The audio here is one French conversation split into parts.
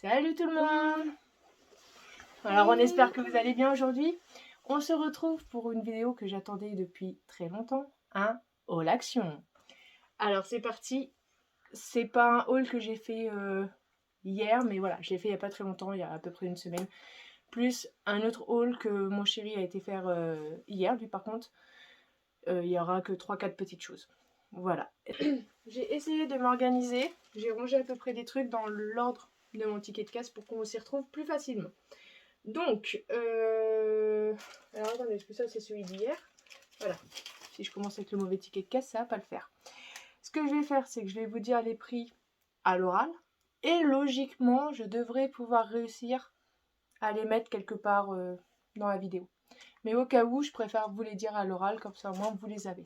Salut tout le monde! Alors on espère que vous allez bien aujourd'hui. On se retrouve pour une vidéo que j'attendais depuis très longtemps, un haul action. Alors c'est parti, c'est pas un haul que j'ai fait hier, mais voilà, je l'ai fait il y a pas très longtemps, il y a à peu près une semaine. Plus un autre haul que mon chéri a été faire hier, lui par contre, il y aura que 3-4 petites choses. Voilà. J'ai essayé de m'organiser, j'ai rangé à peu près des trucs dans l'ordre de mon ticket de caisse pour qu'on s'y retrouve plus facilement. Donc, alors attendez, est-ce que ça c'est celui d'hier? Voilà. Si je commence avec le mauvais ticket de caisse, ça va pas le faire. Ce que je vais faire, c'est que je vais vous dire les prix à l'oral. Et logiquement, je devrais pouvoir réussir à les mettre quelque part dans la vidéo. Mais au cas où, je préfère vous les dire à l'oral, comme ça au moins vous les avez.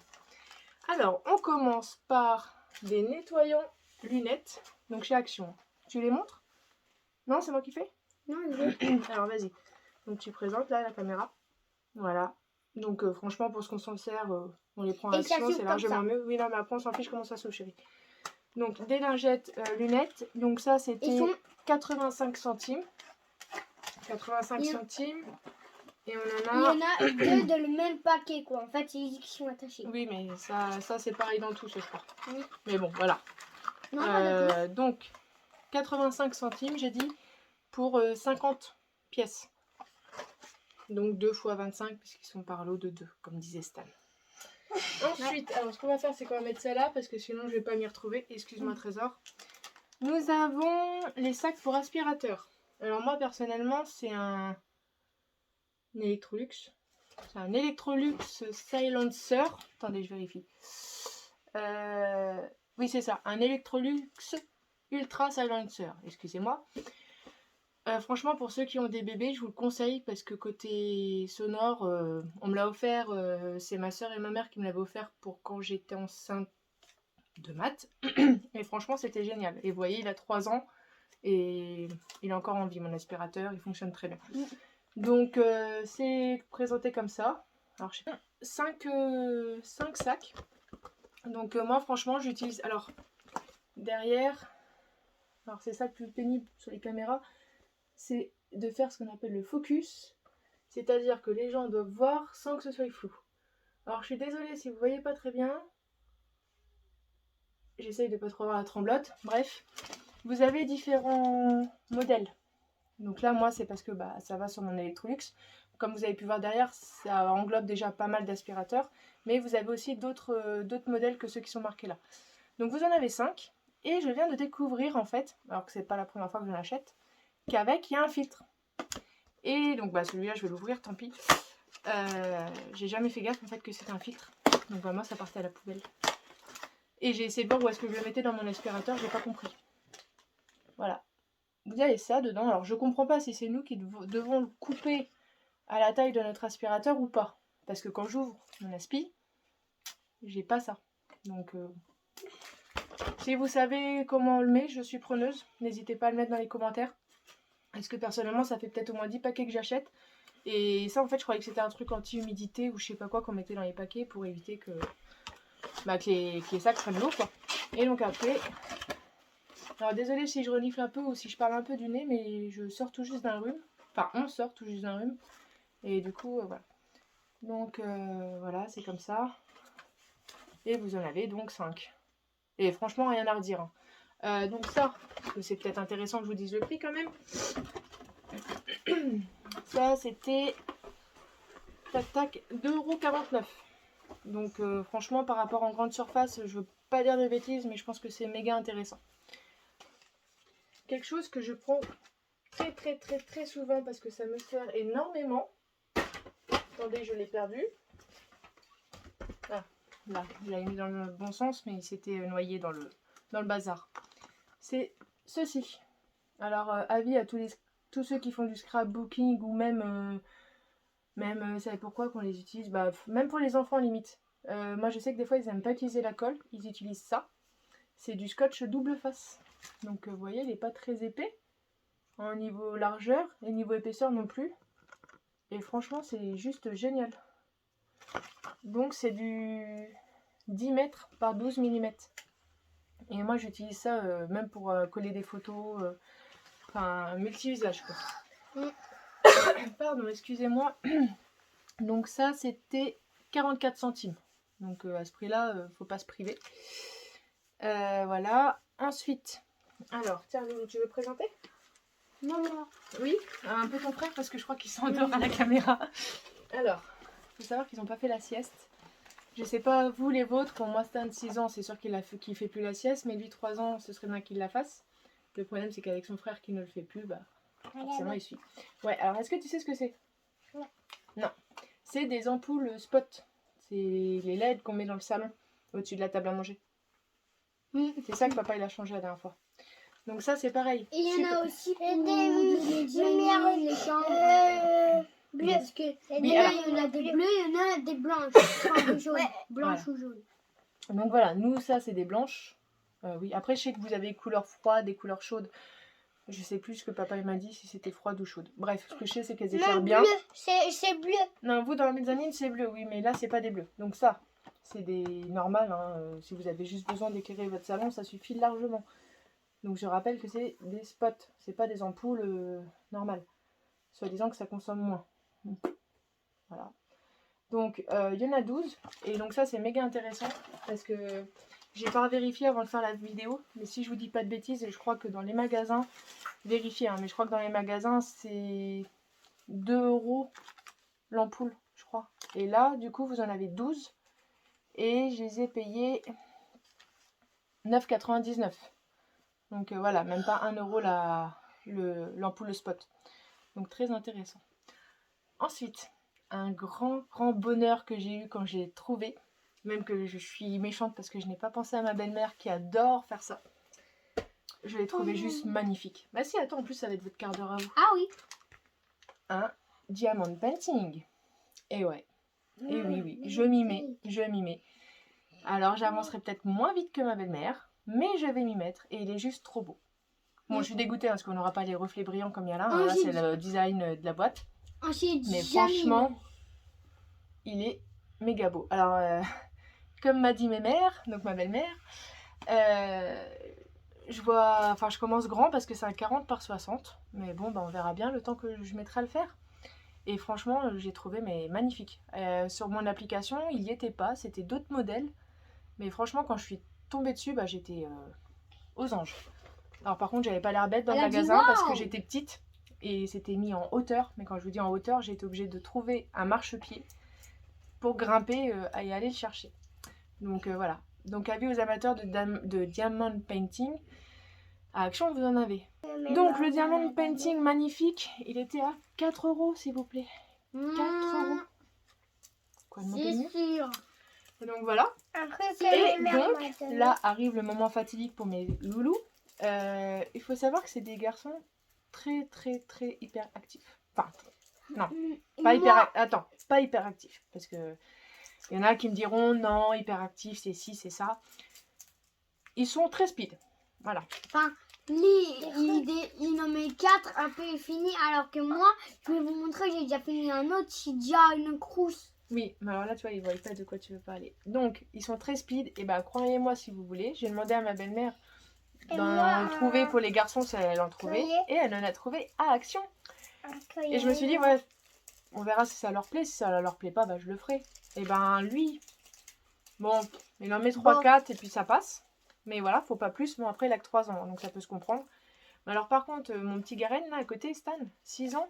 Alors, on commence par des nettoyants lunettes. Donc chez Action. Tu les montres? Non, c'est moi qui fais? Non, alors vas-y. Donc tu présentes là la caméra. Voilà. Donc franchement, pour ce qu'on s'en sert, on les prend à Action, c'est largement mieux. Oui, non, mais après on s'en fiche comment ça s'ouvre, chérie. Donc des lingettes lunettes. Donc ça, c'était 85 centimes. 85 centimes. Et on en a... Il y en a deux dans le même paquet, quoi. En fait, ils sont attachés. Oui, mais ça c'est pareil dans tout, je crois. Oui. Mais bon, voilà. Non, donc 85 centimes, j'ai dit, pour 50 pièces. Donc 2 fois 25, puisqu'ils sont par lot de 2, comme disait Stan. Ensuite, alors ce qu'on va faire, c'est qu'on va mettre ça là, parce que sinon je vais pas m'y retrouver. Excuse-moi, Trésor. Nous avons les sacs pour aspirateur. Alors moi, personnellement, c'est un Electrolux. C'est un Electrolux Silencer. Attendez, je vérifie. Oui, c'est ça. Un Electrolux Ultra Silencer. Excusez-moi. Franchement, pour ceux qui ont des bébés, je vous le conseille parce que côté sonore, on me l'a offert. C'est ma soeur et ma mère qui me l'avaient offert pour quand j'étais enceinte de maths. Et franchement, c'était génial. Et vous voyez, il a 3 ans et il est encore en vie, mon aspirateur. Il fonctionne très bien. Donc, c'est présenté comme ça. Alors, je sais pas, 5 sacs. Donc, moi, franchement, j'utilise... Alors, derrière... Alors, c'est ça le plus pénible sur les caméras. C'est de faire ce qu'on appelle le focus. C'est-à-dire que les gens doivent voir sans que ce soit flou. Alors, je suis désolée si vous ne voyez pas très bien. J'essaye de ne pas trop avoir la tremblote. Bref, vous avez différents modèles. Donc là, moi, c'est parce que ça va sur mon Electrolux. Comme vous avez pu voir derrière, ça englobe déjà pas mal d'aspirateurs. Mais vous avez aussi d'autres modèles que ceux qui sont marqués là. Donc vous en avez 5. Et je viens de découvrir, en fait, alors que c'est pas la première fois que je l'achète, qu'avec, il y a un filtre. Et donc celui-là, je vais l'ouvrir, tant pis. J'ai jamais fait gaffe, en fait, que c'était un filtre. Donc moi, ça partait à la poubelle. Et j'ai essayé de voir où est-ce que je le mettais dans mon aspirateur, j'ai pas compris. Voilà. Vous avez ça dedans. Alors je comprends pas si c'est nous qui devons le couper à la taille de notre aspirateur ou pas. Parce que quand j'ouvre mon aspi, j'ai pas ça. Donc si vous savez comment on le met, je suis preneuse. N'hésitez pas à le mettre dans les commentaires. Parce que personnellement, ça fait peut-être au moins 10 paquets que j'achète. Et ça, en fait, je croyais que c'était un truc anti-humidité ou je sais pas quoi qu'on mettait dans les paquets pour éviter que les sacs prennent l'eau, quoi. Et donc après... Alors désolée si je renifle un peu ou si je parle un peu du nez, mais je sors tout juste d'un rhume. Enfin, on sort tout juste d'un rhume. Et du coup, voilà. Donc voilà, c'est comme ça. Et vous en avez donc 5. Et franchement, rien à redire. Donc ça, parce que c'est peut-être intéressant que je vous dise le prix quand même. Ça, c'était... Tac, tac, 2,49 €. Donc franchement, par rapport en grande surface, je veux pas dire de bêtises, mais je pense que c'est méga intéressant. Quelque chose que je prends très souvent parce que ça me sert énormément. Attendez, je l'ai perdu. Ah, là, je l'avais mis dans le bon sens, mais il s'était noyé dans le bazar. C'est ceci. Alors, avis à tous ceux qui font du scrapbooking ou même, vous savez pourquoi qu'on les utilise, même pour les enfants limite. Moi, je sais que des fois, ils n'aiment pas utiliser la colle, ils utilisent ça. C'est du scotch double face. Donc, vous voyez, il n'est pas très épais. En niveau largeur et niveau épaisseur non plus. Et franchement, c'est juste génial. Donc, c'est du 10 mètres par 12 mm. Et moi, j'utilise ça même pour coller des photos, Enfin, multi-usage quoi. Mm. Pardon, excusez-moi. Donc ça, c'était 44 centimes. Donc à ce prix-là, faut pas se priver. Voilà. Ensuite, alors, tiens, Loulou, tu veux présenter? Non, non. Oui, un peu ton frère parce que je crois qu'il s'endort à la caméra. Alors, il faut savoir qu'ils n'ont pas fait la sieste. Je sais pas vous les vôtres, pour moi Stan 6 ans, c'est sûr qu'il fait plus la sieste, mais lui 3 ans, ce serait bien qu'il la fasse. Le problème c'est qu'avec son frère qui ne le fait plus, bah forcément il suit. Ouais, alors est-ce que tu sais ce que c'est? Ouais. Non, c'est des ampoules spot. C'est les LED qu'on met dans le salon, au-dessus de la table à manger. C'est ça que papa il a changé la dernière fois. Donc ça c'est pareil. Et il y en a aussi pour les lumières, les chambres. Bleu, parce que Oui, il y en a des bleus, il y en a des blanches. Enfin, des jaunes. Blanches ou jaunes. Donc voilà, nous ça c'est des blanches. Oui, après je sais que vous avez couleurs froides et couleurs chaudes. Je sais plus ce que papa m'a dit, si c'était froide ou chaude. Bref, ce que je sais c'est qu'elles éclairent bien. Bleu, c'est bleu. Non, vous dans la mezzanine c'est bleu, oui, mais là c'est pas des bleus. Donc ça, c'est des normales. Hein. Si vous avez juste besoin d'éclairer votre salon, ça suffit largement. Donc je rappelle que c'est des spots, c'est pas des ampoules normales. Soit disant que ça consomme moins. Voilà. Donc il y en a 12. Et donc ça c'est méga intéressant parce que j'ai pas vérifié avant de faire la vidéo. Mais si je vous dis pas de bêtises, je crois que dans les magasins, vérifiez, hein, mais je crois que dans les magasins c'est 2 € l'ampoule, je crois. Et là du coup vous en avez 12. Et je les ai payés 9,99 €. Donc voilà, même pas 1 € l'ampoule spot. Donc très intéressant. Ensuite, un grand bonheur que j'ai eu quand j'ai trouvé, même que je suis méchante parce que je n'ai pas pensé à ma belle-mère qui adore faire ça. Je l'ai trouvé juste magnifique. Bah si, attends, en plus ça va être votre quart d'heure à vous. Ah oui. Un diamond painting. Et ouais. Et oui, je m'y mets. Alors j'avancerai peut-être moins vite que ma belle-mère, mais je vais m'y mettre et il est juste trop beau. Bon, je suis dégoûtée hein, parce qu'on n'aura pas les reflets brillants comme il y a là. Là, c'est le design de la boîte. Mais franchement, il est méga beau. Alors, comme m'a dit ma mère, donc ma belle-mère, je commence grand parce que c'est un 40 par 60. Mais bon, bah, on verra bien le temps que je mettrai à le faire. Et franchement, j'ai trouvé magnifique. Sur mon application, il n'y était pas. C'était d'autres modèles. Mais franchement, quand je suis tombée dessus, bah, j'étais aux anges. Alors par contre, j'avais pas l'air bête dans le magasin parce que j'étais petite. Et c'était mis en hauteur. Mais quand je vous dis en hauteur, j'ai été obligée de trouver un marchepied pour grimper et aller le chercher. Donc voilà. Donc avis aux amateurs de diamond painting, à Action vous en avez. Donc le diamond painting magnifique, il était à 4 € s'il vous plaît. 4 €. Quoi demander mieux ? Sûr. Et donc voilà. Et donc là arrive le moment fatidique pour mes loulous. Il faut savoir que c'est des garçons très hyper actifs. Enfin, non, pas hyper. Attends, pas hyper actifs. Parce que il y en a qui me diront non, hyper actif, c'est ci, c'est ça. Ils sont très speed. Voilà. Enfin, il en met 4, après il finit. Alors que moi, je vais vous montrer, j'ai déjà fini un autre, j'ai déjà une crousse. Oui, mais alors là, tu vois, ils voient pas de quoi tu veux parler. Donc, ils sont très speed. Et bah, croyez-moi si vous voulez. J'ai demandé à ma belle-mère d'en trouver pour les garçons si elle en trouvait. Et elle en a trouvé à Action. Et je me suis dit, ouais, on verra si ça leur plaît. Si ça leur plaît pas, bah, je le ferai. Et ben, lui, bon, il en met 3-4 et puis ça passe. Mais voilà, faut pas plus. Bon, après, il a que 3 ans, donc ça peut se comprendre. Mais alors, par contre, mon petit Garen, là, à côté, Stan, 6 ans.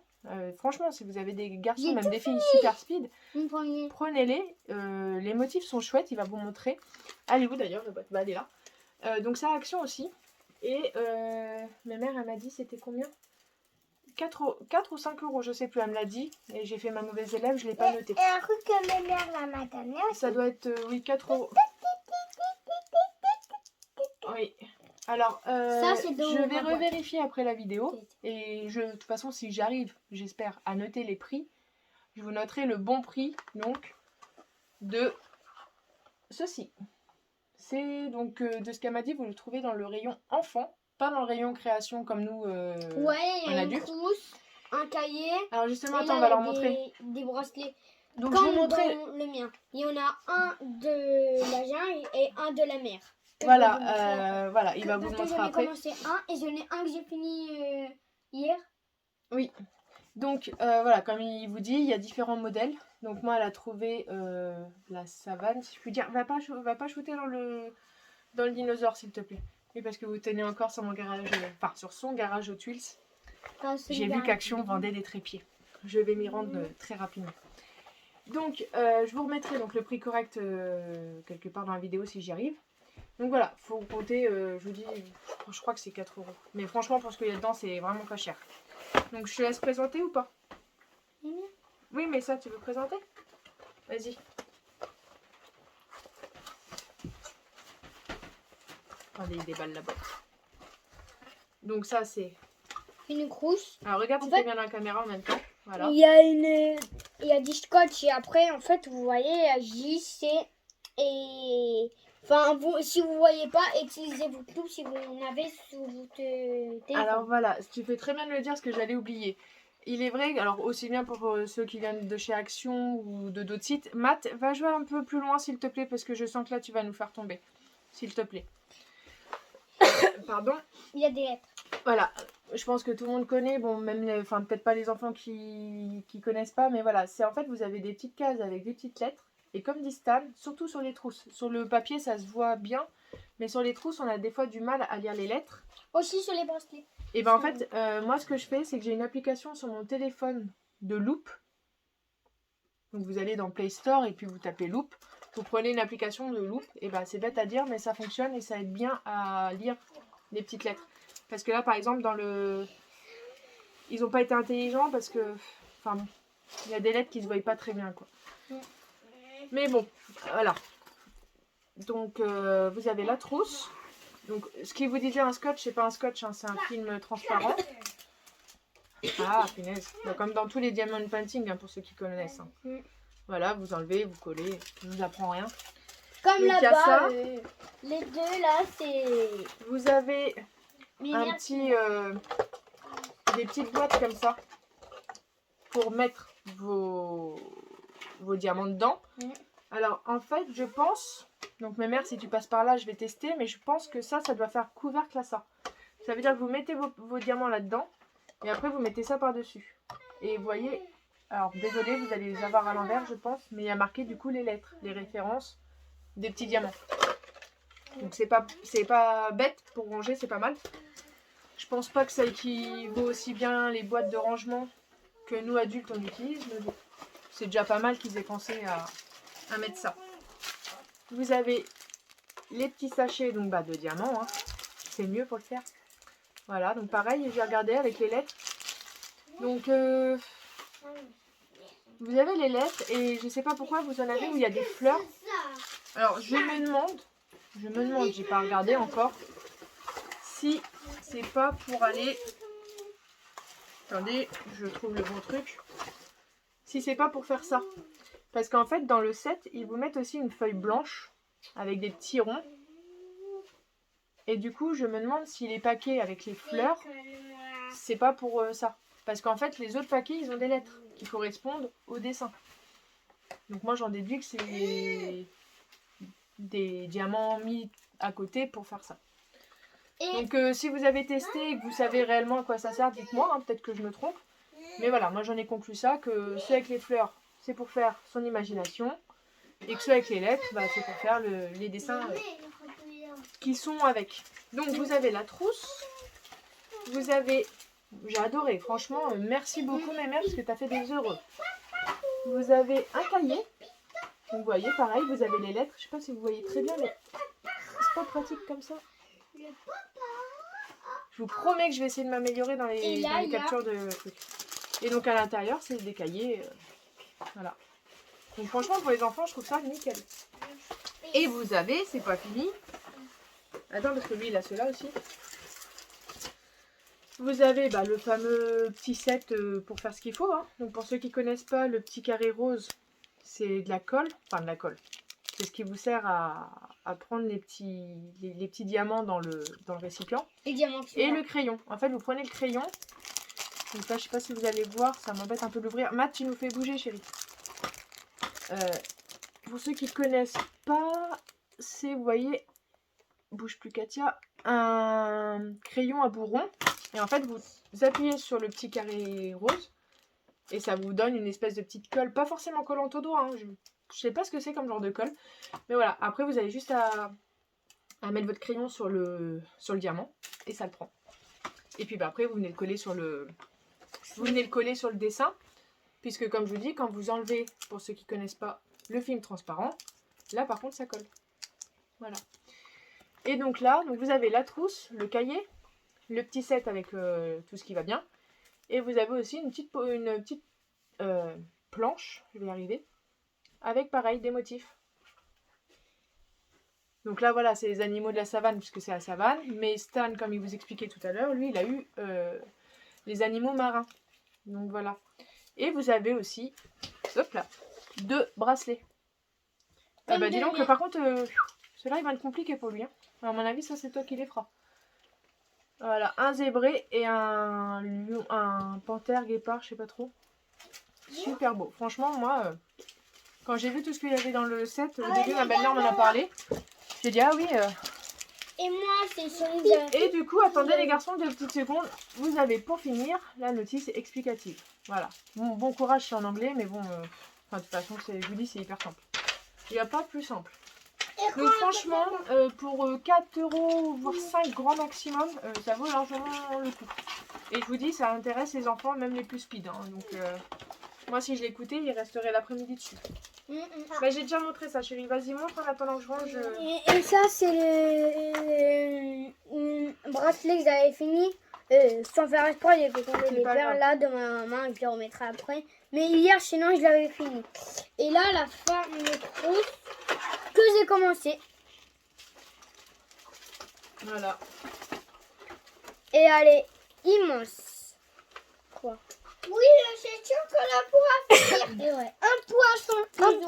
Franchement, si vous avez des garçons, même des filles super speed, prenez-les. Les motifs sont chouettes, il va vous montrer. Elle est où d'ailleurs, la boîte? Bah, elle est là. Donc, ça a Action aussi. Et ma mère, elle m'a dit, c'était combien? 4 ou 5 €, je sais plus, elle me l'a dit. Et j'ai fait ma mauvaise élève, je l'ai pas noté. Et un truc que ma mère m'a donné aussi. Ça doit être, oui, 4 €. Oui. Alors, je vais revérifier après la vidéo. Et de toute façon, si j'arrive, j'espère, à noter les prix, je vous noterai le bon prix, donc, de ceci. C'est donc, de ce qu'elle m'a dit, vous le trouvez dans le rayon enfant, pas dans le rayon création comme nous, ouais, il y a une trousse, un cahier. Alors justement, attends, on va leur montrer. Des bracelets. Donc, je vais vous montrer le mien. Il y en a un de la jungle et un de la mer. Voilà, voilà, il va vous montrer après. J'en ai commencé un et j'en ai un que j'ai fini hier. Oui. Donc voilà, comme il vous dit, il y a différents modèles. Donc moi, elle a trouvé la savane, si je puis dire. Va pas shooter dans le dinosaure, s'il te plaît. Oui, parce que vous tenez encore sur mon garage, enfin sur son garage aux tuiles. J'ai vu qu'Action vendait des trépieds. Je vais m'y rendre très rapidement. Donc, je vous remettrai donc le prix correct quelque part dans la vidéo si j'y arrive. Donc voilà, faut compter, je vous dis, je crois que c'est 4 €. Mais franchement, pour ce qu'il y a dedans, c'est vraiment pas cher. Donc je te laisse présenter ou pas? Oui, mais ça, tu veux présenter? Vas-y. Attendez, il déballe la boîte. Donc ça, c'est... Une crousse. Alors regarde si tu bien dans la caméra en même temps. Voilà. Il y a du scotch et après, en fait, vous voyez, J, C et... Enfin, si vous voyez pas, utilisez vos clous si vous en avez sous votre téléphone. Alors voilà, tu fais très bien de le dire, ce que j'allais oublier. Il est vrai, alors aussi bien pour ceux qui viennent de chez Action ou de d'autres sites, Matt, va jouer un peu plus loin s'il te plaît, parce que je sens que là tu vas nous faire tomber. S'il te plaît. Pardon. Il y a des lettres. Voilà, je pense que tout le monde connaît, bon même, enfin peut-être pas les enfants qui connaissent pas, mais voilà, c'est en fait vous avez des petites cases avec des petites lettres, et comme dit Stan, surtout sur les trousses. Sur le papier ça se voit bien, mais sur les trousses on a des fois du mal à lire les lettres. Aussi sur les bracelets. Et ben en fait, moi ce que je fais, c'est que j'ai une application sur mon téléphone de Loop. Donc vous allez dans Play Store et puis vous tapez Loop. Vous prenez une application de Loop, et ben c'est bête à dire, mais ça fonctionne et ça aide bien à lire les petites lettres. Parce que là par exemple dans le... Ils n'ont pas été intelligents parce que... Enfin bon, il y a des lettres qui se voient pas très bien quoi. Mais bon, voilà. Donc vous avez la trousse. Donc, ce qui vous disait un scotch, c'est pas un scotch, hein, c'est un film transparent. Ah, punaise. Donc, comme dans tous les diamond painting, hein, pour ceux qui connaissent. Hein. Voilà, vous enlevez, vous collez, je ne vous apprends rien. Comme là-bas, les deux là, c'est... Vous avez un petit, des petites boîtes comme ça pour mettre vos diamants dedans. Alors, en fait, je pense... Donc mes mères, si tu passes par là, je vais tester. Mais je pense que ça doit faire couvercle à ça. Ça veut dire que vous mettez vos diamants là-dedans. Et après, vous mettez ça par-dessus. Et vous voyez... Alors, désolé, vous allez les avoir à l'envers, je pense. Mais il y a marqué, du coup, les lettres, les références des petits diamants. Donc c'est pas bête pour ranger, c'est pas mal. Je pense pas que ça équivaut aussi bien les boîtes de rangement que nous, adultes, on utilise. Mais bon, c'est déjà pas mal qu'ils aient pensé à mettre ça. Vous avez les petits sachets donc, de diamants. Hein. C'est mieux pour le faire. Voilà, donc pareil, j'ai regardé avec les lettres. Donc, vous avez les lettres et je sais pas pourquoi vous en avez où il y a des fleurs. Alors, je me demande, j'ai pas regardé encore, si c'est pas pour aller... Attendez, je trouve le bon truc. Si c'est pas pour faire ça. Parce qu'en fait, dans le set, ils vous mettent aussi une feuille blanche avec des petits ronds. Et du coup, je me demande si les paquets avec les fleurs, c'est pas pour ça. Parce qu'en fait, les autres paquets, ils ont des lettres qui correspondent au dessin. Donc moi, j'en déduis que c'est des diamants mis à côté pour faire ça. Donc si vous avez testé et que vous savez réellement à quoi ça sert, dites-moi. Hein, peut-être que je me trompe. Mais voilà, moi j'en ai conclu ça, que ceux avec les fleurs, c'est pour faire son imagination. Et que ceux avec les lettres, c'est pour faire les dessins qui sont avec. Donc vous avez la trousse. Vous avez... J'ai adoré, franchement, merci beaucoup mes mères parce que tu as fait des heureux. Vous avez un cahier. Donc vous voyez, pareil, vous avez les lettres. Je sais pas si vous voyez très bien, mais c'est pas pratique comme ça. Je vous promets que je vais essayer de m'améliorer dans les captures de trucs. Et donc à l'intérieur, c'est des cahiers. Voilà. Donc franchement, pour les enfants, je trouve ça nickel. Et vous avez, c'est pas fini. Attends, parce que lui, il a ceux-là aussi. Vous avez le fameux petit set pour faire ce qu'il faut. Hein. Donc pour ceux qui ne connaissent pas, le petit carré rose, c'est de la colle. Enfin, de la colle. C'est ce qui vous sert à prendre les petits diamants dans le récipient. Et le crayon. En fait, vous prenez le crayon. Donc là, je sais pas si vous allez voir, ça m'embête un peu d'ouvrir. Matt, tu nous fais bouger, chérie. Pour ceux qui ne connaissent pas, c'est, vous voyez, bouge plus Katia, un crayon à bout rond. Et en fait, vous appuyez sur le petit carré rose et ça vous donne une espèce de petite colle, pas forcément collante au doigt, hein. Je sais pas ce que c'est comme genre de colle. Mais voilà, après vous avez juste à mettre votre crayon sur le diamant et ça le prend. Et puis bah, après vous venez le coller sur le dessin, puisque comme je vous dis, quand vous enlevez, pour ceux qui ne connaissent pas, le film transparent, là par contre ça colle. Voilà. Et donc là, vous avez la trousse, le cahier, le petit set avec tout ce qui va bien, et vous avez aussi une petite planche, je vais y arriver, avec pareil des motifs. Donc là voilà, c'est les animaux de la savane puisque c'est la savane, mais Stan, comme il vous expliquait tout à l'heure, lui il a eu les animaux marins. Donc voilà. Et vous avez aussi, hop là, 2 bracelets. Ah bah dis donc, par contre, celui-là il va être compliqué pour lui. Hein. À mon avis, ça c'est toi qui les feras. Voilà, un zébré et un lion, un panthère, guépard, je sais pas trop. Super beau. Franchement, moi, quand j'ai vu tout ce qu'il y avait dans le set, au début, ma belle-mère m'en a parlé. J'ai dit, ah oui. Et moi, c'est celui-là. Et du coup, attendez les garçons, 2 petites secondes. Vous avez pour finir la notice explicative. Voilà. Bon courage, c'est en anglais, mais bon, de toute façon, je vous dis, c'est hyper simple. Il n'y a pas plus simple. Donc franchement, pour 4 €, voire 5 grand maximum, ça vaut largement le coup. Et je vous dis, ça intéresse les enfants, même les plus speed. Hein. Donc moi, si je l'écoutais, il resterait l'après-midi dessus. Bah, j'ai déjà montré ça, chérie. Vas-y, montre en attendant que je range. Et ça, c'est le bracelet que j'avais fini. Sans faire exprès, j'ai fait tomber les perles là de ma main et je les remettrai après. Mais hier, sinon, je l'avais fini. Et là, la femme de trousse que j'ai commencé. Voilà. Et elle est immense. Quoi? Oui, c'est sûr que là pourra finir. Ouais. Un poisson.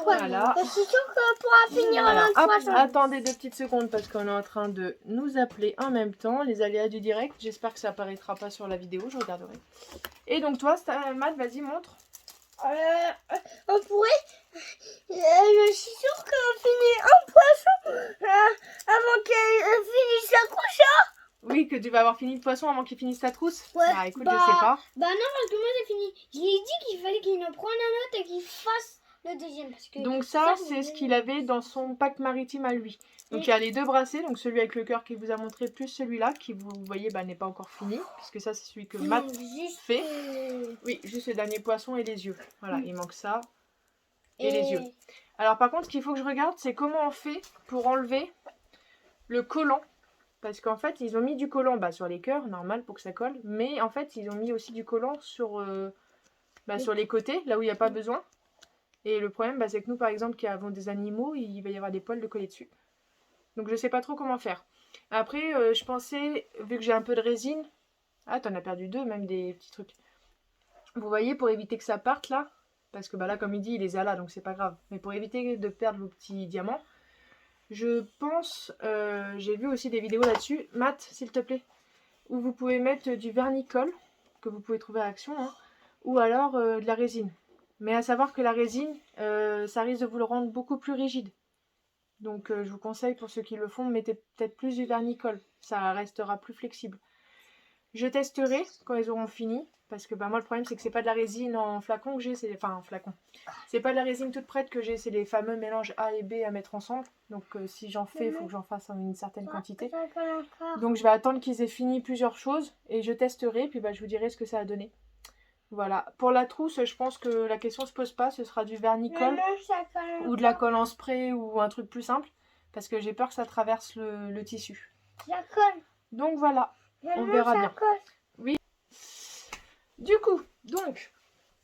Voilà. Je suis sûre que là pourra finir Alors, un poisson. attendez 2 petites secondes parce qu'on est en train de nous appeler en même temps. Les aléas du direct. J'espère que ça apparaîtra pas sur la vidéo. Je regarderai. Et donc toi, Matt, vas-y, montre. On pourrait. Je suis sûre qu'on finit un poisson avant qu'elle finisse sa couche. Oui, que tu vas avoir fini le poisson avant qu'il finisse ta trousse. Ouais, Bah écoute, je sais pas. Bah non, parce que moi j'ai fini. Je lui ai dit qu'il fallait qu'il ne prenne un autre et qu'il fasse le deuxième. Parce que Donc ça, c'est ce qu'il avait dans son pack maritime à lui. Donc il y a les 2 bracelets, donc celui avec le cœur qu'il vous a montré, plus celui-là qui, vous voyez, bah, n'est pas encore fini. Puisque ça, c'est celui que Matt fait. Oui, juste le dernier poisson et les yeux. Voilà, il manque ça et les yeux. Alors par contre, ce qu'il faut que je regarde, c'est comment on fait pour enlever le collant. Parce qu'en fait, ils ont mis du collant sur les cœurs, normal, pour que ça colle. Mais en fait, ils ont mis aussi du collant sur, sur les côtés, là où il n'y a pas besoin. Et le problème, c'est que nous, par exemple, qui avons des animaux, il va y avoir des poils de coller dessus. Donc, je ne sais pas trop comment faire. Après, je pensais, vu que j'ai un peu de résine... Ah, t'en as perdu 2, même des petits trucs. Vous voyez, pour éviter que ça parte, là, parce que là, comme il dit, il les a là, donc c'est pas grave. Mais pour éviter de perdre vos petits diamants, je pense, j'ai vu aussi des vidéos là-dessus, Matt, s'il te plaît, où vous pouvez mettre du vernicole, que vous pouvez trouver à Action, hein, ou alors de la résine. Mais à savoir que la résine, ça risque de vous le rendre beaucoup plus rigide. Donc je vous conseille, pour ceux qui le font, mettez peut-être plus du vernicole, ça restera plus flexible. Je testerai quand ils auront fini, parce que moi le problème c'est que c'est pas de la résine en flacon que j'ai, en flacon. C'est pas de la résine toute prête que j'ai, c'est les fameux mélanges A et B à mettre ensemble. Donc si j'en fais, il faut que j'en fasse en une certaine quantité. Donc je vais attendre qu'ils aient fini plusieurs choses et je testerai, puis je vous dirai ce que ça a donné. Voilà. Pour la trousse, je pense que la question se pose pas, ce sera du vernicole ou de la colle en spray ou un truc plus simple, parce que j'ai peur que ça traverse le tissu. Donc voilà. On verra bien. Oui. Du coup,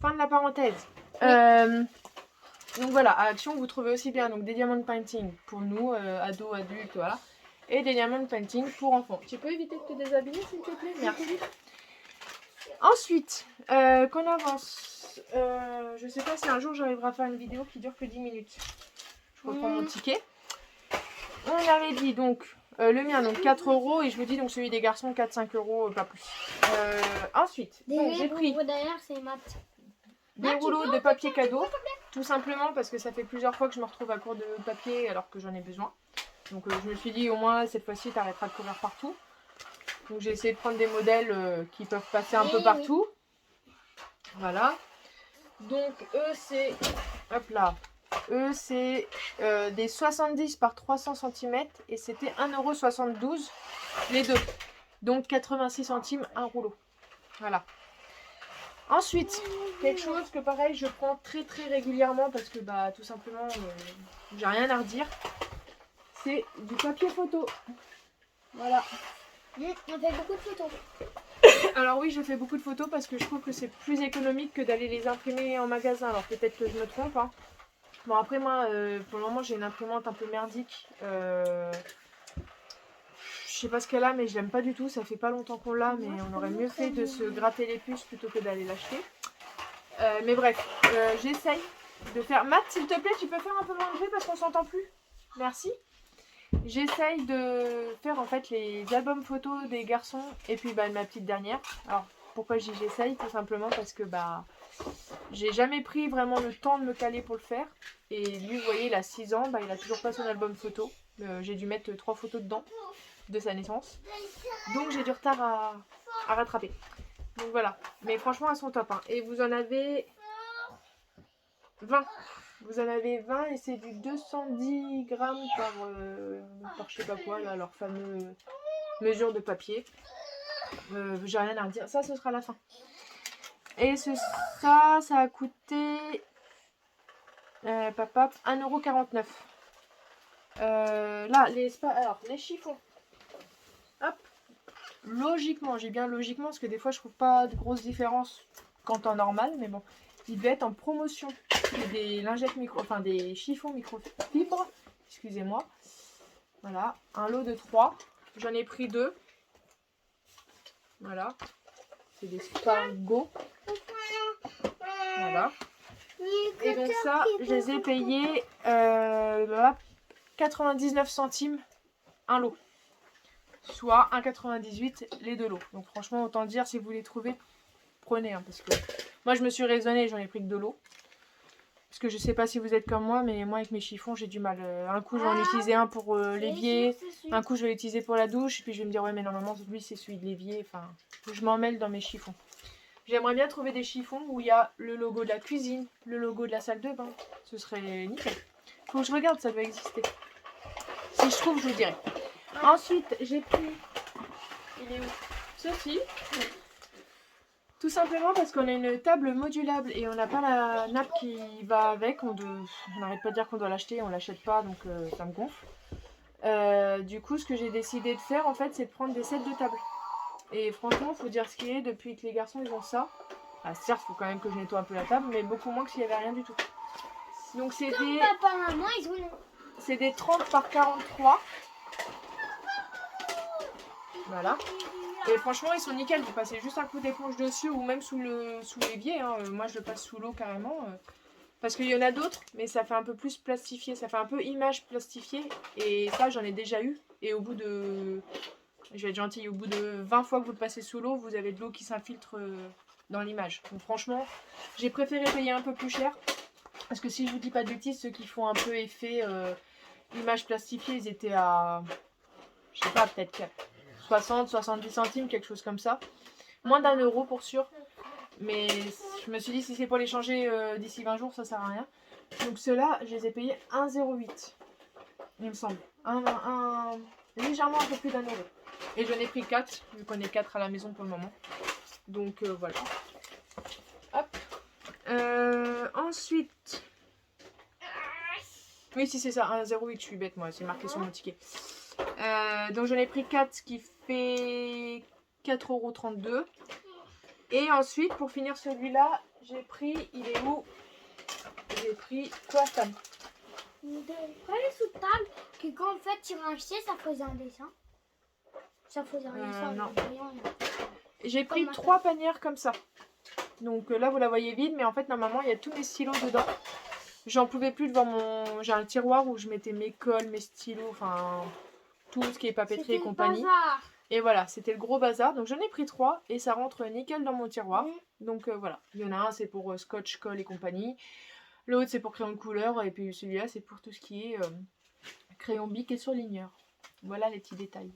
fin de la parenthèse. Donc voilà, à Action, vous trouvez aussi bien des diamond painting pour nous, ados, adultes, voilà. Et des diamond painting pour enfants. Tu peux éviter de te déshabiller, s'il te plaît? Merci. Ensuite, qu'on avance. Je sais pas si un jour j'arriverai à faire une vidéo qui dure que 10 minutes. Je reprends mon ticket. On avait dit le mien, 4 € et je vous dis celui des garçons 4-5 €, pas plus. Ensuite, j'ai pris des rouleaux de papier cadeau, tout simplement parce que ça fait plusieurs fois que je me retrouve à court de papier alors que j'en ai besoin. Donc je me suis dit au moins cette fois-ci t'arrêteras de courir partout. Donc j'ai essayé de prendre des modèles qui peuvent passer un peu Oui, partout. Voilà. Donc eux c'est... Hop là. Eux c'est des 70 par 300 cm et c'était 1,72 € les deux. Donc 86 centimes un rouleau. Voilà. Ensuite, quelque chose que pareil je prends très régulièrement parce que bah tout simplement j'ai rien à redire. C'est du papier photo. Voilà. On fait beaucoup de photos. Alors oui, je fais beaucoup de photos parce que je trouve que c'est plus économique que d'aller les imprimer en magasin. Alors peut-être que je me trompe. Hein. Bon après moi, pour le moment j'ai une imprimante un peu merdique. Je sais pas ce qu'elle a mais je l'aime pas du tout. Ça fait pas longtemps qu'on l'a mais on aurait mieux fait de se gratter les puces plutôt que d'aller l'acheter. Mais bref, j'essaye de faire... Matt, s'il te plaît, tu peux faire un peu moins de bruit parce qu'on s'entend plus. Merci. J'essaye de faire en fait les albums photos des garçons et puis bah, ma petite dernière. Alors pourquoi je dis j'essaye? Tout simplement parce que bah j'ai jamais pris vraiment le temps de me caler pour le faire. Et lui, vous voyez, il a 6 ans, bah, il a toujours pas son album photo. J'ai dû mettre 3 photos dedans de sa naissance. Donc j'ai du retard à rattraper. Donc voilà. Mais franchement, elles sont top. Hein. Et vous en avez 20. Vous en avez 20 et c'est du 210 grammes par je sais pas quoi, là, leur fameux mesure de papier. J'ai rien à dire. Ça, ce sera la fin. Et ça a coûté 1,49 €. Là, les chiffons. Hop. Logiquement, j'ai bien logiquement, parce que des fois, je trouve pas de grosse différence qu'en temps normal, mais bon. Il devait être en promotion. Des lingettes enfin des chiffons microfibres. Excusez-moi. Voilà, un lot de 3. J'en ai pris 2. Voilà. C'est des Spargo. Voilà. Et donc ça, je les ai payés 99 centimes un lot. Soit 1,98 € les deux lots. Donc franchement, autant dire, si vous les trouvez, prenez. Hein, parce que moi, je me suis raisonnée, j'en ai pris que 2 lots. Parce que je sais pas si vous êtes comme moi, mais moi avec mes chiffons, j'ai du mal. Un coup, je vais en utiliser un pour l'évier. Un coup, je vais l'utiliser pour la douche. Et puis je vais me dire, ouais, mais normalement, lui, c'est celui de l'évier. Enfin, je m'en mêle dans mes chiffons. J'aimerais bien trouver des chiffons où il y a le logo de la cuisine, le logo de la salle de bain. Ce serait nickel. Faut que je regarde, ça doit exister. Si je trouve, je vous dirai. Ensuite, j'ai pris... Il est où? Ceci. Tout simplement parce qu'on a une table modulable et on n'a pas la nappe qui va avec. On n'arrête pas de dire qu'on doit l'acheter, on l'achète pas, donc ça me gonfle. Du coup, ce que j'ai décidé de faire, en fait, c'est de prendre des sets de table. Et franchement, faut dire ce qui est, depuis que les garçons ils ont ça, certes, il faut quand même que je nettoie un peu la table, mais beaucoup moins que s'il n'y avait rien du tout. Donc c'est des... Papa, maman, ils ont... C'est des 30 par 43. Voilà. Et franchement, ils sont nickel. Vous passez juste un coup d'éponge dessus ou même sous l'évier. Hein. Moi, je le passe sous l'eau carrément. Parce qu'il y en a d'autres, mais ça fait un peu plus plastifié. Ça fait un peu image plastifiée. Et ça, j'en ai déjà eu. Et au bout de... Je vais être gentille. Au bout de 20 fois que vous le passez sous l'eau, vous avez de l'eau qui s'infiltre dans l'image. Donc franchement, j'ai préféré payer un peu plus cher. Parce que si je vous dis pas de bêtises, ceux qui font un peu effet image plastifiée, ils étaient à... Je sais pas, peut-être 60, 70 centimes, quelque chose comme ça. Moins d'1 € pour sûr. Mais je me suis dit, si c'est pour les changer d'ici 20 jours, ça sert à rien. Donc ceux-là, je les ai payés 1,08 €. Il me semble. Légèrement un peu plus d'1 €. Et j'en ai pris 4, vu qu'on est 4 à la maison pour le moment. Donc voilà. Hop. Ensuite... Oui, si c'est ça, 1,08 €, je suis bête moi, c'est marqué sur mon ticket. Donc j'en ai pris 4, ce qui fait 4,32 €. Et ensuite, pour finir celui-là, j'ai pris, il est où? J'ai pris quoi, Sam? Pas les sous-tables, que quand en fait tu rachetais, ça faisait un dessin. Ça faisait un dessin. Non. J'ai pris 3 panières comme ça. Donc là, vous la voyez vide, mais en fait, normalement, il y a tous mes stylos dedans. J'en pouvais plus devant mon... J'ai un tiroir où je mettais mes cols, mes stylos, enfin... tout ce qui est papeterie et compagnie. Bazar. Et voilà, c'était le gros bazar. Donc j'en ai pris 3 et ça rentre nickel dans mon tiroir. Donc voilà, il y en a un, c'est pour scotch, colle et compagnie. L'autre, c'est pour crayon de couleur. Et puis celui-là, c'est pour tout ce qui est crayon bic et surligneur. Voilà les petits détails.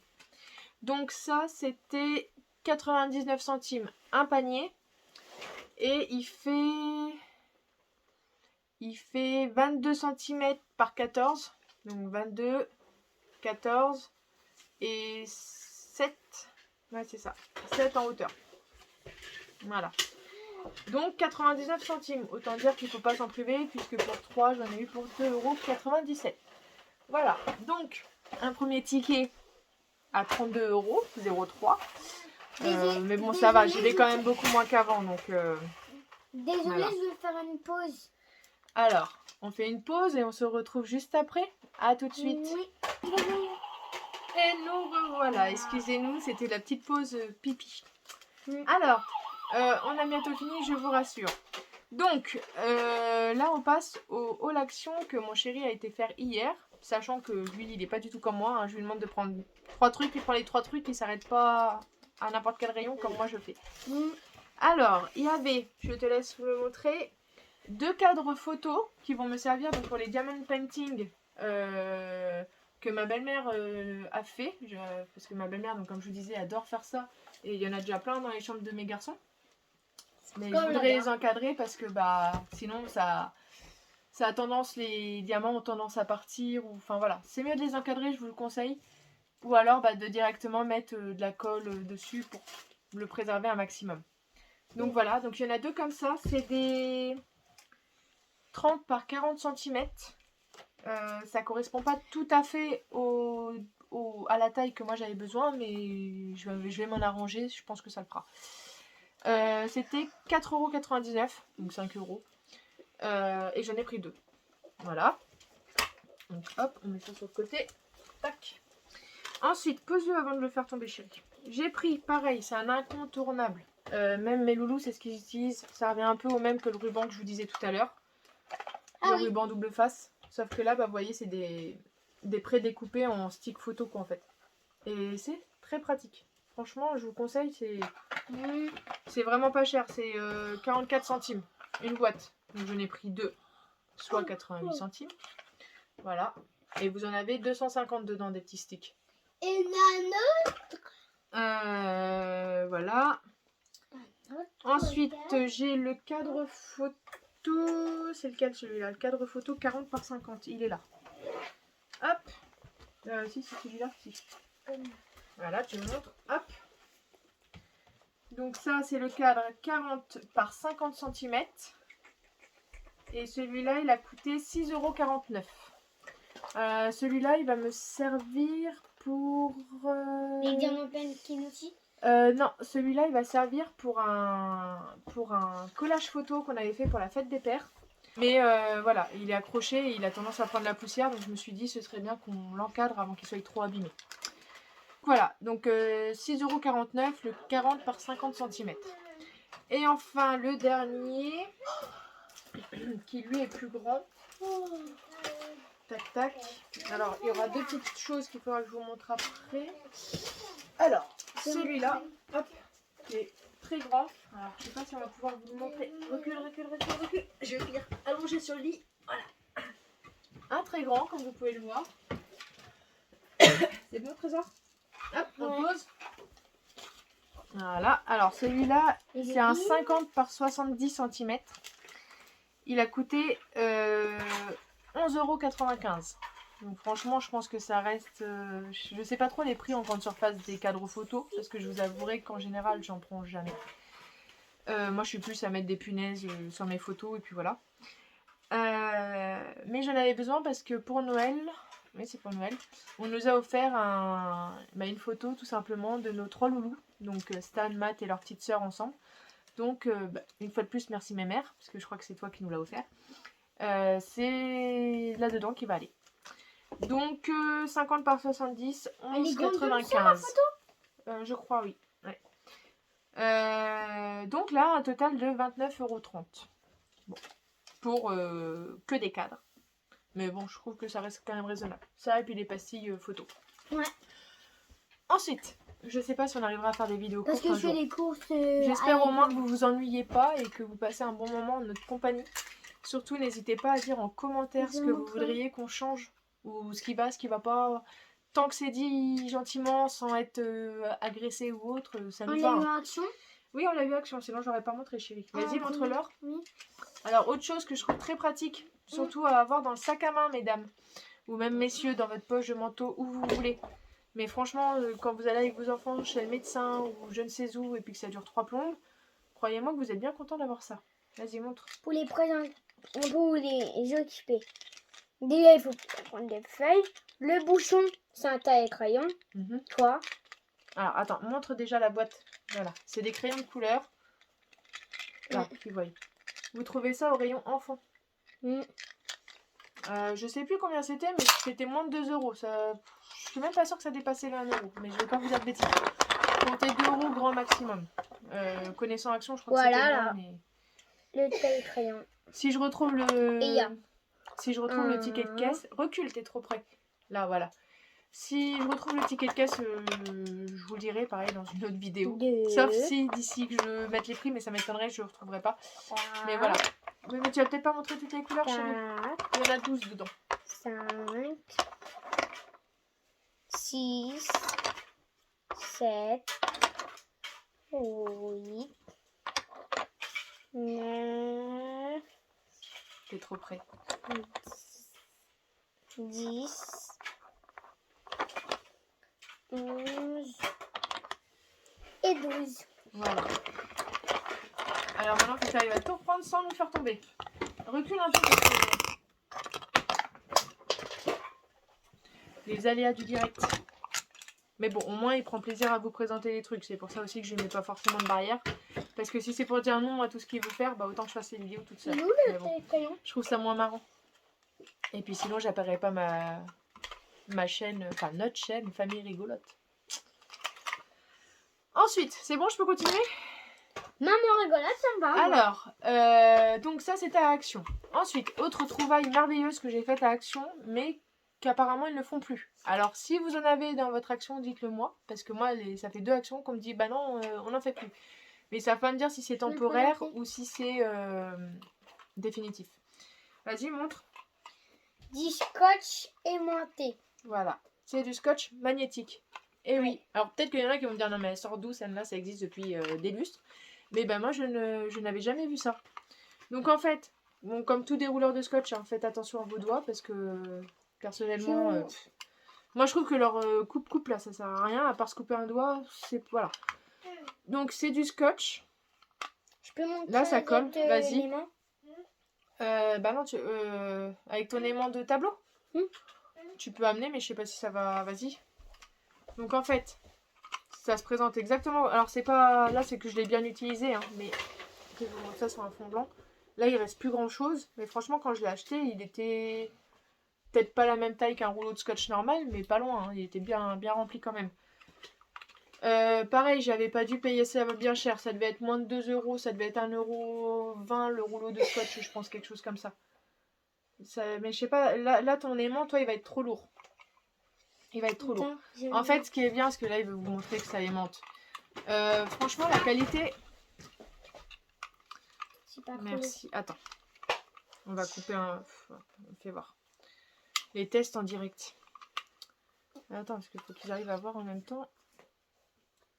Donc ça, c'était 99 centimes un panier. Et il fait 22 cm par 14. Donc 22, 14 et 7. Ouais, c'est ça. 7 en hauteur. Voilà. Donc 99 centimes. Autant dire qu'il ne faut pas s'en priver, puisque pour 3, j'en ai eu pour 2,97 €. Voilà. Donc, un premier ticket à 32 €, 0,3. Mais bon, ça va. J'y vais quand même beaucoup moins qu'avant. Donc, désolée, voilà. je vais faire une pause. Alors, on fait une pause et on se retrouve juste après. À tout de suite. Oui. Et nous revoilà. Excusez-nous, c'était la petite pause pipi. Oui. Alors, on a bientôt fini, je vous rassure. Donc, là, on passe au haul action que mon chéri a été faire hier. Sachant que lui, il n'est pas du tout comme moi. Hein. Je lui demande de prendre 3 trucs. Il prend les 3 trucs. Il ne s'arrête pas à n'importe quel rayon comme moi je fais. Alors, il y avait, je te laisse vous le montrer, 2 cadres photos qui vont me servir donc, pour les diamond painting que ma belle-mère a fait. Parce que ma belle-mère, donc, comme je vous disais, adore faire ça. Et il y en a déjà plein dans les chambres de mes garçons. Mais je voudrais les encadrer parce que sinon ça a tendance, les diamants ont tendance à partir. Enfin voilà, c'est mieux de les encadrer, je vous le conseille. Ou alors de directement mettre de la colle dessus pour le préserver un maximum. Donc voilà, donc il y en a 2 comme ça. C'est des 30 par 40 cm. Ça correspond pas tout à fait à la taille que moi j'avais besoin, mais je vais m'en arranger, je pense que ça le fera. C'était 4,99 €, donc 5 €. Et j'en ai pris 2. Voilà. Donc hop, on met ça sur le côté. Tac. Ensuite, pose-le avant de le faire tomber, chérie. J'ai pris, pareil, c'est un incontournable. Même mes loulous, c'est ce qu'ils utilisent. Ça revient un peu au même que le ruban que je vous disais tout à l'heure. Le ruban double face. Sauf que là, vous voyez, c'est des pré-découpés en stick photo, quoi, en fait. Et c'est très pratique. Franchement, je vous conseille, c'est vraiment pas cher. C'est 44 centimes, une boîte. Donc j'en ai pris 2, soit 88 centimes. Voilà. Et vous en avez 250 dedans, des petits sticks. Et un autre. Voilà. Ensuite, j'ai le cadre photo. C'est lequel celui-là? Le cadre photo 40 par 50. Il est là. Hop. Si, c'est celui-là. Si. Voilà, tu me montres. Hop. Donc ça, c'est le cadre 40 par 50 cm. Et celui-là, il a coûté 6,49 €. Celui-là, il va me servir pour... Les diamants painting aussi. Non, celui-là, il va servir pour un collage photo qu'on avait fait pour la fête des pères. Mais voilà, il est accroché et il a tendance à prendre la poussière. Donc je me suis dit, ce serait bien qu'on l'encadre avant qu'il soit trop abîmé. Voilà, donc 6,49 €, le 40 par 50 cm. Et enfin, le dernier, qui lui est plus grand. Tac, tac. Alors, il y aura 2 petites choses qu'il faudra que je vous montre après. Alors, celui-là, hop, qui est très grand. Alors, je sais pas si on va pouvoir vous le montrer. Recule, recule, recule, recule. Je vais venir allonger sur le lit. Voilà. Un très grand, comme vous pouvez le voir. C'est bon, Trésor? Hop, on pose. Voilà. Alors, celui-là, c'est un 50 par 70 cm. Il a coûté 11,95 €. Donc franchement, je pense que ça reste... je ne sais pas trop les prix en grande surface des cadres photos. Parce que je vous avouerai qu'en général, j'en prends jamais. Moi, je suis plus à mettre des punaises sur mes photos. Et puis voilà. Mais j'en avais besoin parce que pour Noël... Oui, c'est pour Noël. On nous a offert une photo tout simplement de nos 3 loulous. Donc Stan, Matt et leur petite sœur ensemble. Donc une fois de plus, merci mes mères. Parce que je crois que c'est toi qui nous l'as offert. C'est là-dedans qui va aller. Donc 50 par 70, 11,95 €. Je crois, oui. Ouais. Donc là, un total de 29,30 €. Bon. Pour que des cadres. Mais bon, je trouve que ça reste quand même raisonnable. Ça et puis les pastilles photo. Ouais. Ensuite, je sais pas si on arrivera à faire des vidéos courtes. Parce que je fais des courses. J'espère au moins que vous vous ennuyez pas et que vous passez un bon moment en notre compagnie. Surtout, n'hésitez pas à dire en commentaire ce que vous voudriez qu'on change. Ou ce qui va pas. tant que c'est dit gentiment, sans être agressé ou autre, ça On nous a va. eu Hein. action. Oui, on l'a vu action, sinon j'aurais pas montré, chérie. Vas-y, Ah, montre-leur. Oui. Alors, autre chose que je trouve très pratique, surtout à avoir dans le sac à main, mesdames, ou même messieurs, dans votre poche de manteau, où vous voulez. Mais franchement, quand vous allez avec vos enfants chez le médecin ou je ne sais où, et puis que ça dure 3 plombes, croyez-moi que vous êtes bien content d'avoir ça. Vas-y, montre. Pour les présenter, pour les occuper. Déjà, il faut prendre des feuilles. Le bouchon, c'est un taille crayon. Toi. Alors, attends, montre déjà la boîte. Voilà, c'est des crayons de couleur. Là, tu vois. Vous trouvez ça au rayon enfant. Je sais plus combien c'était, mais c'était moins de 2 euros. Ça... Je suis même pas sûre que ça dépassait les 1 euro, mais je vais pas vous dire de bêtises. Comptez 2 euros grand maximum. Connaissant Action, je crois que c'était moins, mais... Le taille crayon. Si je retrouve le... Et il y a Si je retrouve le ticket de caisse... Recule, t'es trop près. Là, voilà. Si je retrouve le ticket de caisse, je vous le dirai, pareil, dans une autre vidéo. Sauf si, d'ici que je mette les prix, mais ça m'étonnerait, je ne le retrouverai pas. Mais voilà. Oui, mais tu vas peut-être pas montrer toutes les couleurs, chérie. Il y en a 12 dedans. 5, 6, 7, 8, 9, T'es trop près. 10, 11 et 12. Voilà. Alors maintenant, faut que tu arrives à tout reprendre sans nous faire tomber. Recule un peu parce que... Les aléas du direct. Mais bon, au moins, il prend plaisir à vous présenter les trucs. C'est pour ça aussi que je ne mets pas forcément de barrière. Parce que si c'est pour dire non à tout ce qu'il veut faire, bah autant que je fasse les vidéos toute seule. Mais bon, je trouve ça moins marrant. Et puis sinon, j'appellerai pas ma chaîne, enfin notre chaîne, Famille Rigolote. Ensuite, c'est bon, je peux continuer? Maman rigolote, ça me va. Alors, donc ça c'était à Action. Ensuite, autre trouvaille merveilleuse que j'ai faite à Action, mais qu'apparemment ils ne font plus. Alors, si vous en avez dans votre action, dites-le moi. Parce que moi, ça fait 2 actions qu'on me dit, bah non, on n'en fait plus. Mais ça va pas me dire si c'est temporaire ou si c'est définitif. Vas-y, montre. Du scotch aimanté. Voilà, c'est du scotch magnétique. Et oui, alors peut-être qu'il y en a qui vont me dire, non mais elle sort d'où celle-là, ça existe depuis des lustres. Mais ben moi, je n'avais jamais vu ça. Donc en fait, bon, comme tout dérouleur de scotch, hein, faites attention à vos doigts parce que personnellement, moi je trouve que leur coupe là, ça sert à rien, à part se couper un doigt, c'est voilà. Donc c'est du scotch. Je peux montrer là ça colle, vas-y. Bah non, avec ton aimant de tableau, tu peux amener, mais je sais pas si ça va. Vas-y. Donc en fait, ça se présente exactement. Alors c'est pas là, c'est que je l'ai bien utilisé, hein, mais que je vous montre ça sur un fond blanc. Là, il reste plus grand chose, mais franchement, quand je l'ai acheté, il était peut-être pas la même taille qu'un rouleau de scotch normal, mais pas loin. Hein, il était bien rempli quand même. Pareil, j'avais pas dû payer ça bien cher. Ça devait être moins de 2 euros. Ça devait être 1,20 € le rouleau de scotch, je pense, quelque chose comme ça. Mais je sais pas, là, ton aimant, toi, il va être trop lourd. Il va être trop lourd. En fait, ce qui est bien, parce que là, il veut vous montrer que ça aimante. Franchement, la qualité... Merci. Attends. On va couper un... On fait voir. Les tests en direct. Attends, parce qu'il faut qu'ils arrivent à voir en même temps.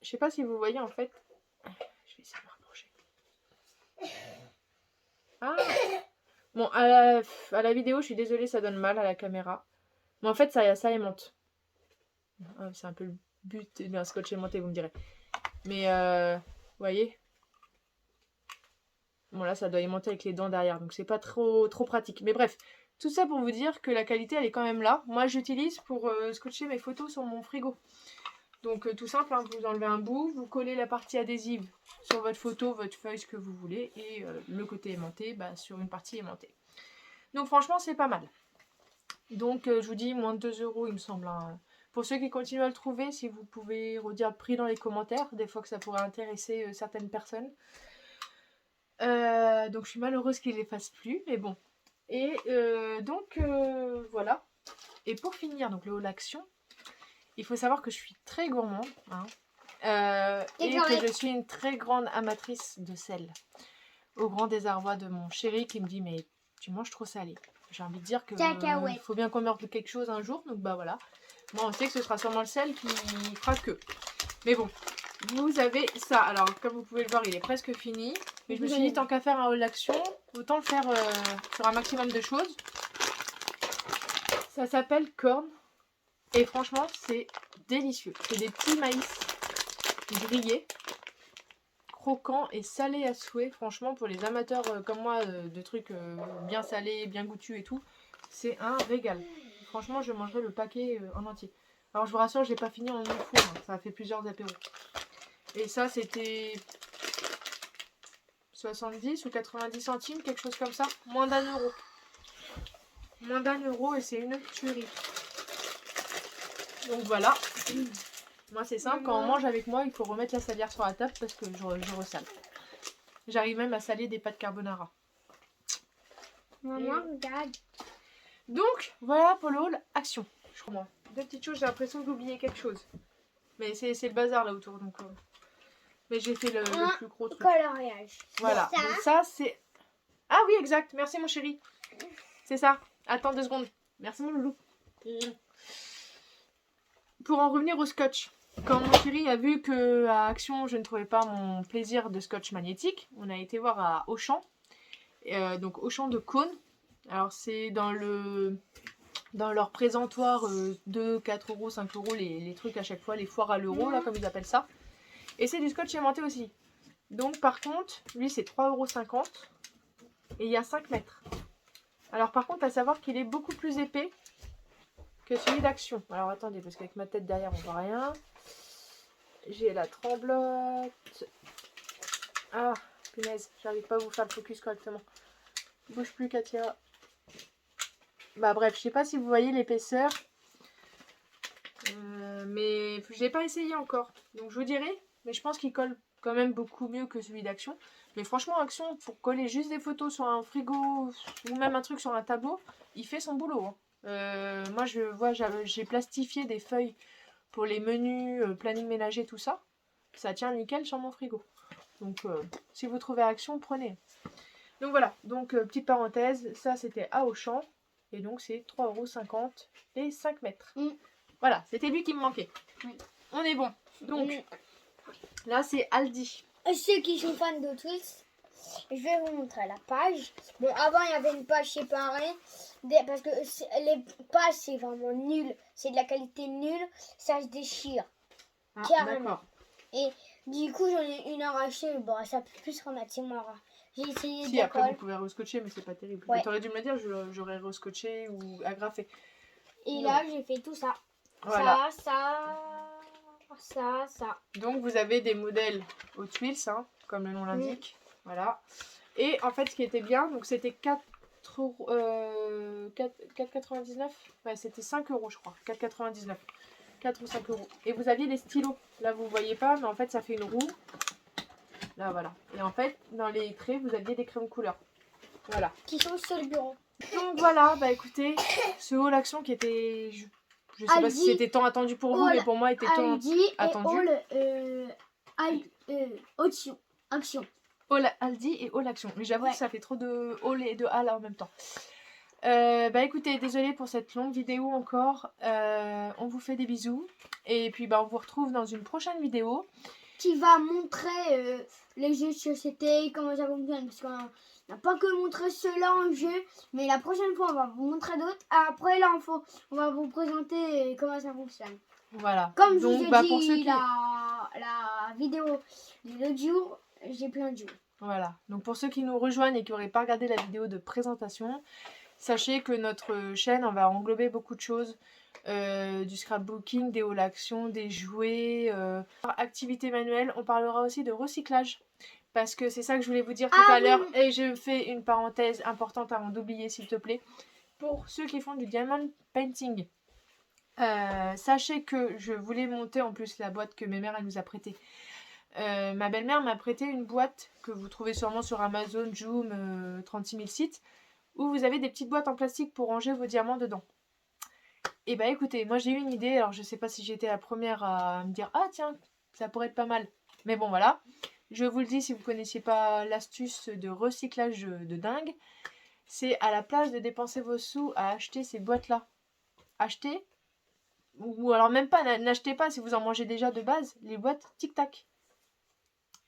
Je sais pas si vous voyez, en fait. Je vais essayer de me rapprocher. Ah! Bon, à la vidéo, je suis désolée, ça donne mal à la caméra. Mais en fait, ça aimante. C'est un peu le but d'un scotch aimanté, vous me direz. Mais, vous voyez? Bon, là, ça doit aimanter avec les dents derrière, donc c'est pas trop pratique. Mais bref, tout ça pour vous dire que la qualité, elle est quand même là. Moi, j'utilise pour scotcher mes photos sur mon frigo. Donc, tout simple, hein, vous enlevez un bout, vous collez la partie adhésive sur votre photo, votre feuille, ce que vous voulez, et le côté aimanté, bah, sur une partie aimantée. Donc, franchement, c'est pas mal. Donc, je vous dis, moins de 2 €, il me semble. Hein. Pour ceux qui continuent à le trouver, si vous pouvez redire le prix dans les commentaires, des fois que ça pourrait intéresser certaines personnes. Donc je suis malheureuse qu'il les fasse plus, mais bon. Et donc voilà. Et pour finir, donc le haul action, il faut savoir que je suis très gourmande, hein, et que je suis une très grande amatrice de sel. Au grand désarroi de mon chéri qui me dit, mais tu manges trop salé. J'ai envie de dire que faut bien qu'on meure de quelque chose un jour, donc bah voilà. Bon, on sait que ce sera sûrement le sel qui fera que. Mais bon, vous avez ça. Alors, comme vous pouvez le voir, il est presque fini. Mais je me suis dit, tant qu'à faire un haul d'action, autant le faire sur un maximum de choses. Ça s'appelle corn. Et franchement, c'est délicieux. C'est des petits maïs grillés, croquants et salés à souhait. Franchement, pour les amateurs comme moi de trucs bien salés, bien goûtus et tout, c'est un régal. Franchement, je mangerai le paquet en entier. Alors, je vous rassure, j'ai pas fini en une fois. Hein. Ça a fait plusieurs apéros. Et ça, c'était 70 ou 90 centimes, quelque chose comme ça. Moins d'1 euro. Moins d'1 euro et c'est une tuerie. Donc voilà. Moi, c'est simple. Quand on mange avec moi, il faut remettre la salière sur la table parce que je ressale. J'arrive même à saler des pâtes carbonara. Maman, regarde. Donc, voilà pour le haul action. Je crois. Deux petites choses, j'ai l'impression d'oublier quelque chose. Mais c'est le bazar là autour. Donc, mais j'ai fait le plus gros truc. Coloriage. Voilà. Ça. Donc ça, c'est... Ah oui, exact. Merci mon chéri. C'est ça. Attends 2 secondes. Merci mon loulou. Pour en revenir au scotch. Quand mon chéri a vu que à Action, je ne trouvais pas mon plaisir de scotch magnétique, on a été voir à Auchan. Donc Auchan de Cône. Alors c'est dans leur présentoir 2, 4 euros, 5 euros, les trucs à chaque fois, les foires à l'euro, là comme ils appellent ça. Et c'est du scotch aimanté aussi. Donc par contre, lui c'est 3,50 € et il y a 5 mètres. Alors par contre, à savoir qu'il est beaucoup plus épais que celui d'Action. Alors attendez, parce qu'avec ma tête derrière, on voit rien. J'ai la tremblote. Ah, punaise, j'arrive pas à vous faire le focus correctement. Bouge plus, Katia. Bah bref, je sais pas si vous voyez l'épaisseur. Mais je l'ai pas essayé encore. Donc je vous dirai. Mais je pense qu'il colle quand même beaucoup mieux que celui d'Action. Mais franchement, Action, pour coller juste des photos sur un frigo ou même un truc sur un tableau, il fait son boulot. Hein. Moi, je vois, j'ai plastifié des feuilles pour les menus, planning ménager, tout ça. Ça tient nickel sur mon frigo. Donc, si vous trouvez Action, prenez. Donc voilà. Donc, petite parenthèse, ça c'était à Auchan. Et donc, c'est 3,50 € et 5 mètres. Voilà, c'était lui qui me manquait. Oui. On est bon. Donc, là, c'est Aldi. Ceux qui sont fans de Twix, je vais vous montrer la page. Bon, avant, il y avait une page séparée. Parce que les pages, c'est vraiment nul. C'est de la qualité nulle. Ça se déchire. Ah, carrément. d'accord. Et du coup, j'en ai une arrachée. Bon, ça peut plus se remettre. C'est moi. J'ai essayé Si, de après, colle. vous pouvez rescotcher, mais c'est pas terrible. Ouais. T'aurais dû me le dire, j'aurais rescotché ou agrafé. Et Non. là, j'ai fait tout ça. Voilà. Ça. Donc, vous avez des modèles Hot Wheels, hein, comme le nom l'indique. Voilà. Et en fait, ce qui était bien, donc c'était 4,99 €. Ouais, c'était 5 € je crois. 4,99 €. 4 ou 5 €. Et vous aviez les stylos. Là, vous voyez pas, mais en fait, ça fait une roue. Là, voilà. Et en fait, dans les traits, vous aviez des crayons de couleur. Voilà. Qui sont sur le bureau. Donc voilà, bah écoutez, ce haul action qui était... Je sais pas si c'était tant attendu pour vous, mais pour moi, était tant Aldi attendu. et Action. Haul Aldi et haul action. Mais j'avoue que ça fait trop de haul et de hall en même temps. Bah écoutez, désolée pour cette longue vidéo encore. On vous fait des bisous. Et puis bah on vous retrouve dans une prochaine vidéo. Qui va montrer les jeux de société, comment ça fonctionne. Parce qu'on n'a pas que montré ceux-là en jeu. Mais la prochaine fois, on va vous montrer d'autres. Après là, on va vous présenter comment ça fonctionne. Voilà. Comme donc, je vous ai dit, pour ceux qui... la vidéo de l'autre jour, j'ai plein de jeux. Voilà. Donc pour ceux qui nous rejoignent et qui n'auraient pas regardé la vidéo de présentation, sachez que notre chaîne, on va englober beaucoup de choses. Du scrapbooking, des hauls action, des jouets, activités manuelles. On parlera aussi de recyclage. Parce que c'est ça que je voulais vous dire tout à l'heure. Et je fais une parenthèse importante avant d'oublier, s'il te plaît. Pour ceux qui font du diamond painting, sachez que je voulais monter en plus la boîte que mes mères elle nous a prêtée. Ma belle-mère m'a prêté une boîte que vous trouvez sûrement sur Amazon, Joom, 36 000 sites, où vous avez des petites boîtes en plastique pour ranger vos diamants dedans. Et bah écoutez, moi j'ai eu une idée, alors je sais pas si j'étais la première à me dire « Ah tiens, ça pourrait être pas mal ». Mais bon voilà, je vous le dis si vous connaissiez pas l'astuce de recyclage de dingue, c'est à la place de dépenser vos sous à acheter ces boîtes-là. Achetez ou alors même pas, n'achetez pas si vous en mangez déjà de base, les boîtes Tic Tac.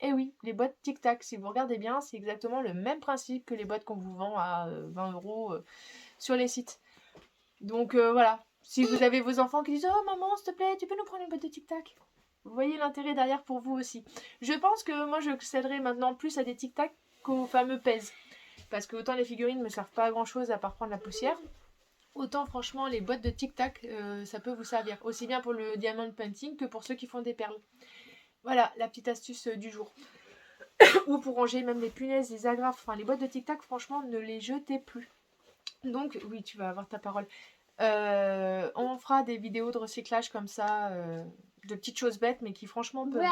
Eh oui, les boîtes Tic Tac, si vous regardez bien, c'est exactement le même principe que les boîtes qu'on vous vend à 20 € sur les sites. Donc voilà, si vous avez vos enfants qui disent « Oh maman, s'il te plaît, tu peux nous prendre une boîte de Tic Tac ?» Vous voyez l'intérêt derrière pour vous aussi. Je pense que moi, je céderai maintenant plus à des Tic Tac qu'aux fameux pèse. Parce que autant les figurines ne me servent pas à grand chose à part prendre la poussière, autant franchement les boîtes de Tic Tac, ça peut vous servir. Aussi bien pour le diamond painting que pour ceux qui font des perles. Voilà, la petite astuce du jour. Ou pour ranger même les punaises, les agrafes. Enfin, les boîtes de Tic Tac, franchement, ne les jetez plus. Donc, oui, tu vas avoir ta parole. On fera des vidéos de recyclage comme ça, de petites choses bêtes, mais qui franchement peuvent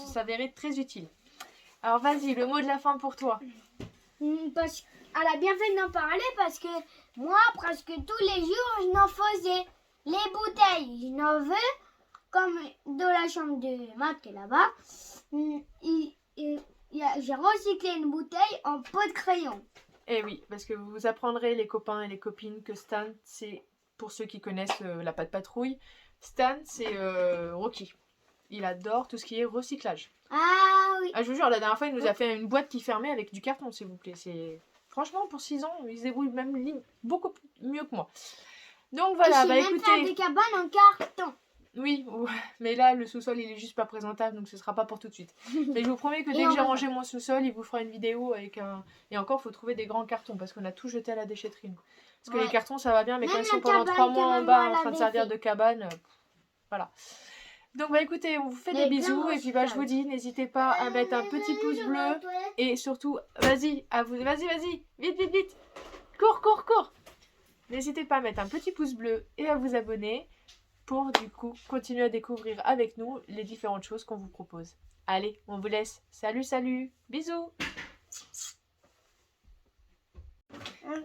s'avérer très utiles. Alors, vas-y, le mot de la fin pour toi. Parce qu'elle a bien fait d'en parler parce que moi, presque tous les jours, je n'en faisais. Les bouteilles, je n'en veux. Comme de la chambre de Matt qui est là-bas, j'ai recyclé une bouteille en pot de crayon. Eh oui, parce que vous apprendrez les copains et les copines que Stan, c'est, pour ceux qui connaissent la Patte Patrouille, Stan, c'est Rocky. Il adore tout ce qui est recyclage. Ah oui. Ah, je vous jure, la dernière fois, il nous a fait une boîte qui fermait avec du carton, s'il vous plaît. C'est franchement, pour 6 ans, il se débrouille même beaucoup mieux que moi. Donc voilà, et bah même écoutez... faire des cabanes en carton. Oui, mais là, le sous-sol, il est juste pas présentable, donc ce sera pas pour tout de suite. Mais je vous promets que dès que j'ai rangé mon sous-sol, il vous fera une vidéo avec un... Et encore, il faut trouver des grands cartons, parce qu'on a tout jeté à la déchetterie. Parce que les cartons, ça va bien, mais même quand ils sont pendant 3 mois en bas en train de servir de cabane, voilà. Donc bah écoutez, on vous fait des bisous, et puis bah je vous dis, n'hésitez pas à mettre un petit pouce bleu, et surtout, vas-y, vite, cours. N'hésitez pas à mettre un petit pouce bleu et à vous abonner pour du coup continuer à découvrir avec nous les différentes choses qu'on vous propose. Allez, on vous laisse. Salut, bisous.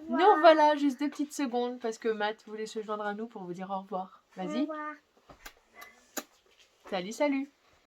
Nous voilà, juste 2 petites secondes parce que Matt voulait se joindre à nous pour vous dire au revoir. Vas-y. Au revoir. Salut.